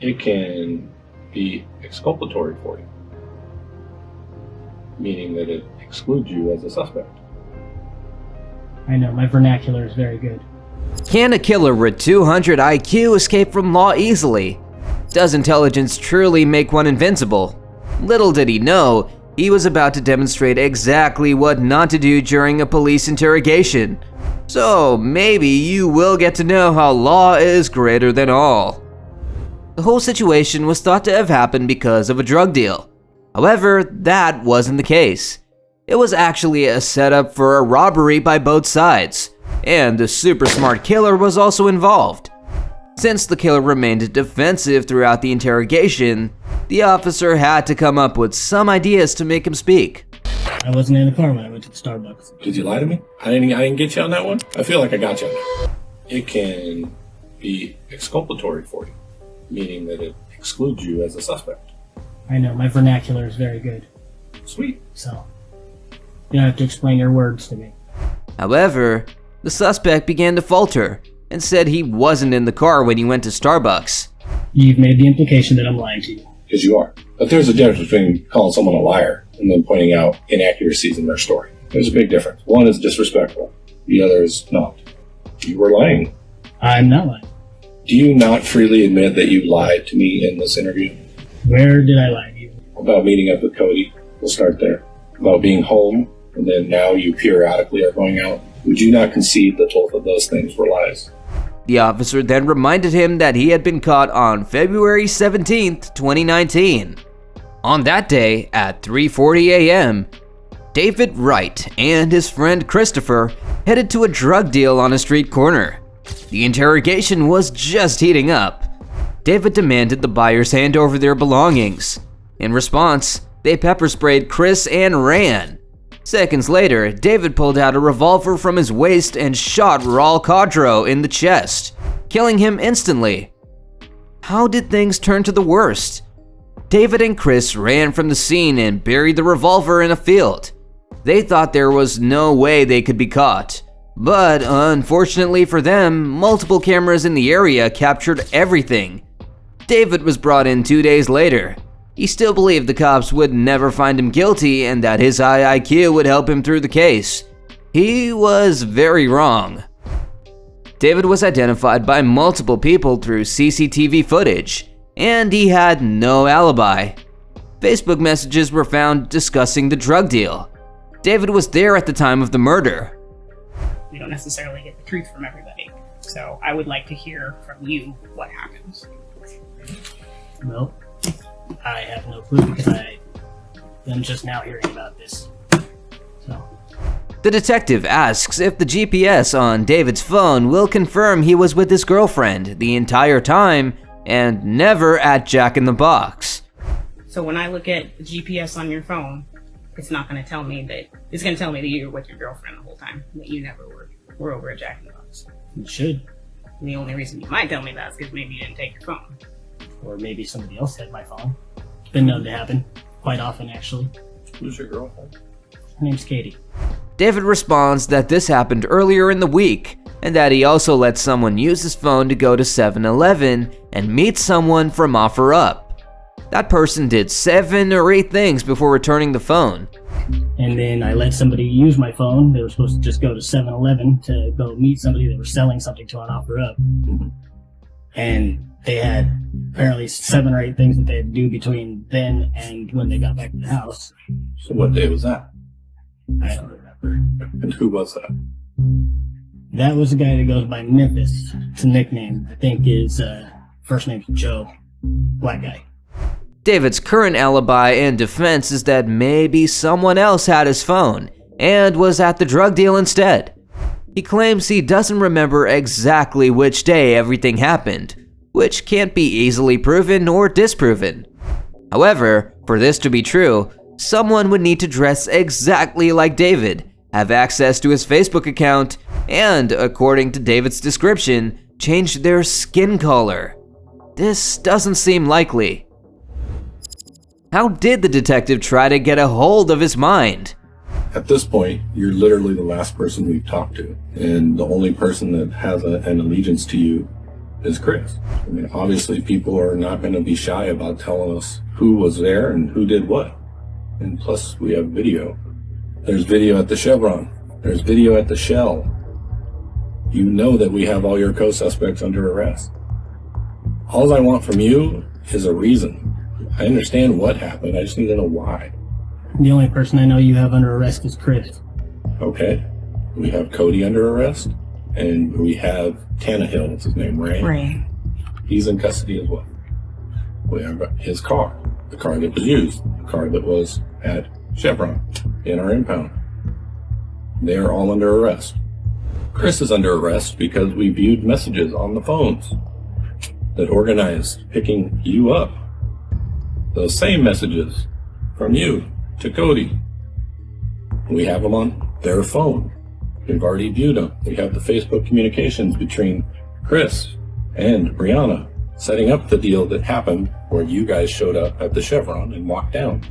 It can be exculpatory for you, meaning that it excludes you as a suspect. I know, my vernacular is very good. Can a killer with 200 IQ escape from law easily? Does intelligence truly make one invincible? Little did he know, he was about to demonstrate exactly what not to do during a police interrogation. So maybe you will get to know how law is greater than all. The whole situation was thought to have happened because of a drug deal. However, that wasn't the case. It was actually a setup for a robbery by both sides, and the super smart killer was also involved. Since the killer remained defensive throughout the interrogation, the officer had to come up with some ideas to make him speak. I wasn't in the car when I went to the Starbucks. Did you lie to me? I didn't get you on that one? I feel like I got you on that. It can be exculpatory for you, meaning that it excludes you as a suspect. I know, my vernacular is very good. Sweet. So, you don't have to explain your words to me. However, the suspect began to falter and said he wasn't in the car when he went to Starbucks. You've made the implication that I'm lying to you. Because you are. But there's a difference between calling someone a liar and then pointing out inaccuracies in their story. There's a big difference. One is disrespectful. The other is not. You were lying. I'm not lying. Do you not freely admit that you lied to me in this interview? Where did I lie to you? About meeting up with Cody. We'll start there. About being home, and then now you periodically are going out. Would you not concede that both of those things were lies? The officer then reminded him that he had been caught on February 17th, 2019. On that day, at 3:40 a.m., David Wright and his friend Christopher headed to a drug deal on a street corner. The interrogation was just heating up. David demanded the buyers hand over their belongings. In response, they pepper sprayed Chris and ran. Seconds later, David pulled out a revolver from his waist and shot Raul Codro in the chest, killing him instantly. How did things turn to the worst? David and Chris ran from the scene and buried the revolver in a field. They thought there was no way they could be caught, but unfortunately for them, multiple cameras in the area captured everything. David was brought in 2 days later. He still believed the cops would never find him guilty and that his high IQ would help him through the case. He was very wrong. David was identified by multiple people through CCTV footage, and he had no alibi. Facebook messages were found discussing the drug deal. David was there at the time of the murder. We don't necessarily get the truth from everybody, so I would like to hear from you what happens. Well, I have no clue because I'm just now hearing about this. So, The detective asks if the GPS on David's phone will confirm he was with his girlfriend the entire time and never at Jack in the Box. So when I look at the GPS on your phone, it's not going to tell me that, it's going to tell me that you were with your girlfriend the whole time, that you never were over at Jack in the Box. it should. And the only reason you might tell me that is because maybe you didn't take your phone. Or maybe somebody else had my phone. It's been known to happen. Quite often, actually. Who's your girlfriend? Her name's Katie. David responds that this happened earlier in the week and that he also let someone use his phone to go to 7-Eleven and meet someone from OfferUp. That person did 7 or 8 things before returning the phone. And then I let somebody use my phone. They were supposed to just go to 7-Eleven to go meet somebody that was selling something to on OfferUp. And they had apparently 7 or 8 things that they had to do between then and when they got back to the house. So what day was that? I don't remember. And who was that? That was a guy that goes by Memphis. It's a nickname. I think his first name's Joe. Black guy. David's current alibi and defense is that maybe someone else had his phone and was at the drug deal instead. He claims he doesn't remember exactly which day everything happened, which can't be easily proven or disproven. However, for this to be true, someone would need to dress exactly like David, have access to his Facebook account, and, according to David's description, change their skin color. This doesn't seem likely. How did the detective try to get a hold of his mind? At this point, you're literally the last person we've talked to, and the only person that has an allegiance to you is Chris. I mean, obviously people are not going to be shy about telling us who was there and who did what. And plus we have video. There's video at the Chevron. There's video at the Shell. You know that we have all your co-suspects under arrest. All I want from you is a reason. I understand what happened. I just need to know why. The only person I know you have under arrest is Chris. Okay. We have Cody under arrest, and we have Tannehill, what's his name, Ray? Right. He's in custody as well. We have his car, the car that was used, the car that was at Chevron in our impound. They are all under arrest. Chris is under arrest because we viewed messages on the phones that organized picking you up. Those same messages from you to Cody. We have them on their phone. We've already viewed them. We have the Facebook communications between Chris and Brianna setting up the deal that happened where you guys showed up at the Chevron and walked down.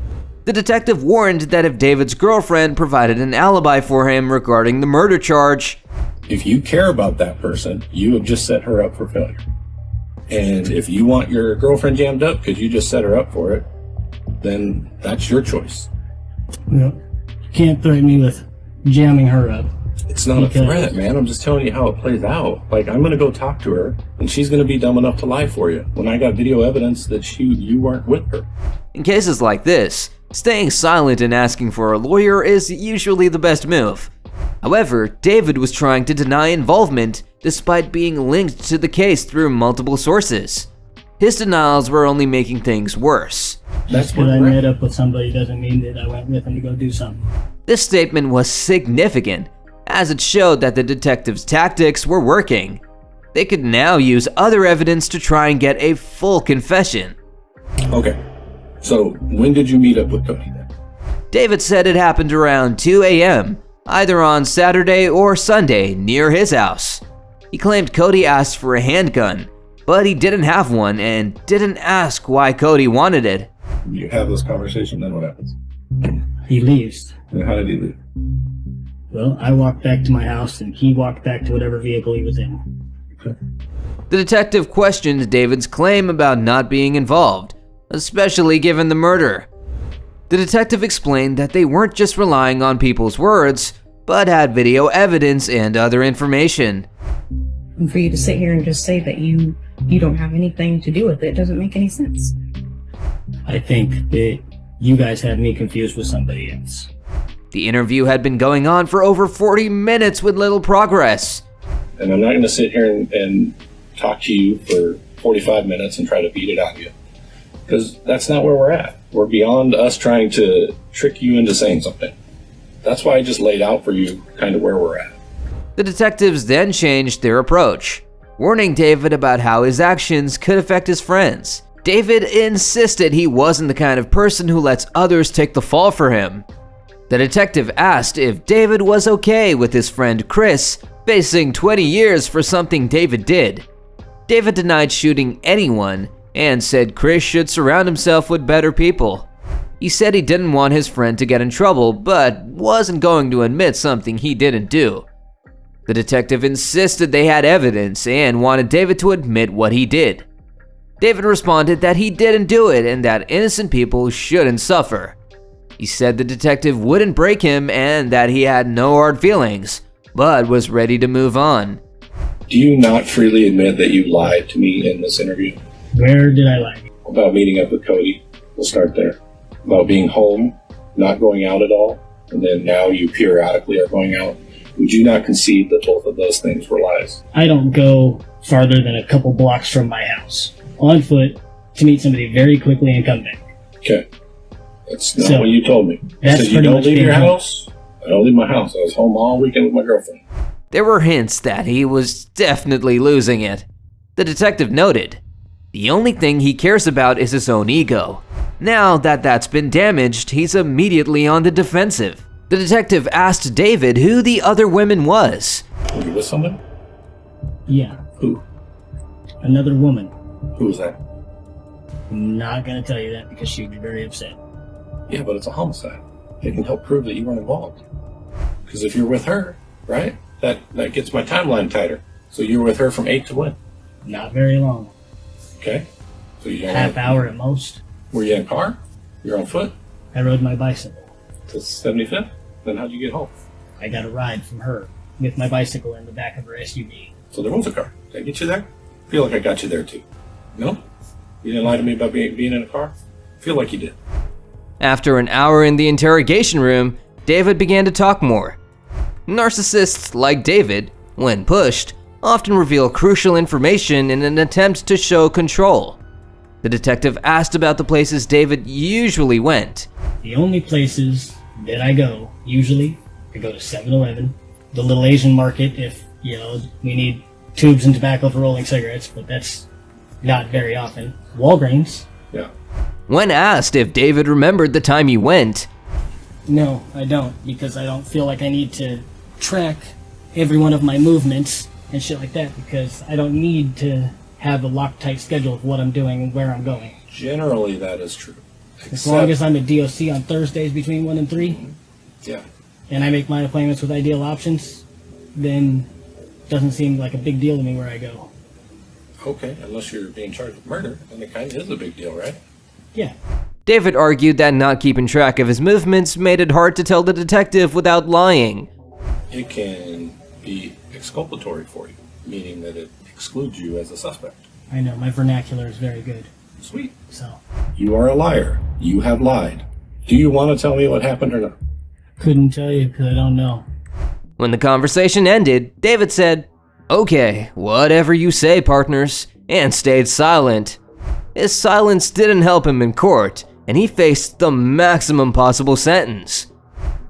The detective warned that if David's girlfriend provided an alibi for him regarding the murder charge, if you care about that person, you have just set her up for failure. And if you want your girlfriend jammed up because you just set her up for it, then that's your choice. You can't threaten me with jamming her up. It's not a threat, man. I'm just telling you how it plays out. Like, I'm going to go talk to her, and she's going to be dumb enough to lie for you when I got video evidence that you weren't with her. In cases like this, staying silent and asking for a lawyer is usually the best move. However, David was trying to deny involvement despite being linked to the case through multiple sources. His denials were only making things worse. Just because I met up with somebody doesn't mean that I went with them to go do something. This statement was significant, as it showed that the detectives' tactics were working. They could now use other evidence to try and get a full confession. Okay, so when did you meet up with Cody then? David said it happened around 2 a.m., either on Saturday or Sunday, near his house. He claimed Cody asked for a handgun, but he didn't have one and didn't ask why Cody wanted it. You have this conversation, then what happens? He leaves. And how did he leave? Well, I walked back to my house and he walked back to whatever vehicle he was in. Okay. The detective questioned David's claim about not being involved, especially given the murder. The detective explained that they weren't just relying on people's words, but had video evidence and other information. And for you to sit here and just say that you don't have anything to do with it doesn't make any sense. I think that you guys had me confused with somebody else. The interview had been going on for over 40 minutes with little progress. And I'm not going to sit here and talk to you for 45 minutes and try to beat it out of you. Because that's not where we're at. We're beyond us trying to trick you into saying something. That's why I just laid out for you kind of where we're at. The detectives then changed their approach, warning David about how his actions could affect his friends. David insisted he wasn't the kind of person who lets others take the fall for him. The detective asked if David was okay with his friend Chris facing 20 years for something David did. David denied shooting anyone and said Chris should surround himself with better people. He said he didn't want his friend to get in trouble, but wasn't going to admit something he didn't do. The detective insisted they had evidence and wanted David to admit what he did. David responded that he didn't do it and that innocent people shouldn't suffer. He said the detective wouldn't break him and that he had no hard feelings, but was ready to move on. Do you not freely admit that you lied to me in this interview? Where did I lie? About meeting up with Cody. We'll start there. About being home, not going out at all, and then now you periodically are going out. Would you not concede that both of those things were lies? I don't go farther than a couple blocks from my house on foot to meet somebody very quickly and come back. Okay. That's not what you told me. You said you don't leave your house. I don't leave my house. I was home all weekend with my girlfriend. There were hints that he was definitely losing it. The detective noted, the only thing he cares about is his own ego. Now that that's been damaged, he's immediately on the defensive. The detective asked David who the other woman was. Were you with somebody? Yeah. Who? Another woman. Who was that? I'm not gonna tell you that because she'd be very upset. Yeah, but it's a homicide. It can help prove that you weren't involved. Because if you're with her, right, that gets my timeline tighter. So you were with her from 8 to when? Not very long. Okay. So you got Half hour at most. Were you in a car? You're on foot? I rode my bicycle. To 75th? Then how'd you get home? I got a ride from her with my bicycle in the back of her SUV. So there was a car. Did I get you there? I feel like I got you there too. No? You didn't lie to me about being in a car? I feel like you did. After an hour in the interrogation room, David began to talk more. Narcissists like David, when pushed, often reveal crucial information in an attempt to show control. The detective asked about the places David usually went. The only places that I go, usually, I go to 7-Eleven, the little Asian market if, we need tubes and tobacco for rolling cigarettes, but that's not very often. Walgreens. Yeah. When asked if David remembered the time he went, No, I don't, because I don't feel like I need to track every one of my movements and shit like that, because I don't need to have a Loctite schedule of what I'm doing and where I'm going. Generally, that is true. As long as I'm at DOC on Thursdays between 1 and 3, Yeah. and I make my appointments with Ideal Options, then it doesn't seem like a big deal to me where I go. Okay, unless you're being charged with murder, then it kind of is a big deal, right? Yeah. David argued that not keeping track of his movements made it hard to tell the detective without lying. It can be exculpatory for you, meaning that it excludes you as a suspect. I know, my vernacular is very good. Sweet. So, You are a liar. You have lied. Do you want to tell me what happened or not? couldn't tell you because I don't know. When the conversation ended, David said, "Okay, whatever you say, partners," and stayed silent. His silence didn't help him in court, and he faced the maximum possible sentence.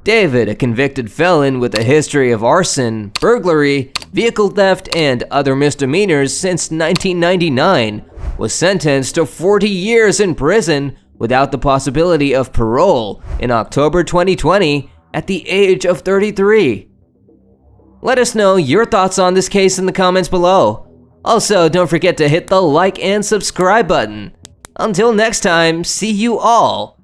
David, a convicted felon with a history of arson, burglary, vehicle theft, and other misdemeanors since 1999, was sentenced to 40 years in prison without the possibility of parole in October 2020 at the age of 33. Let us know your thoughts on this case in the comments below. Also, don't forget to hit the like and subscribe button. Until next time, see you all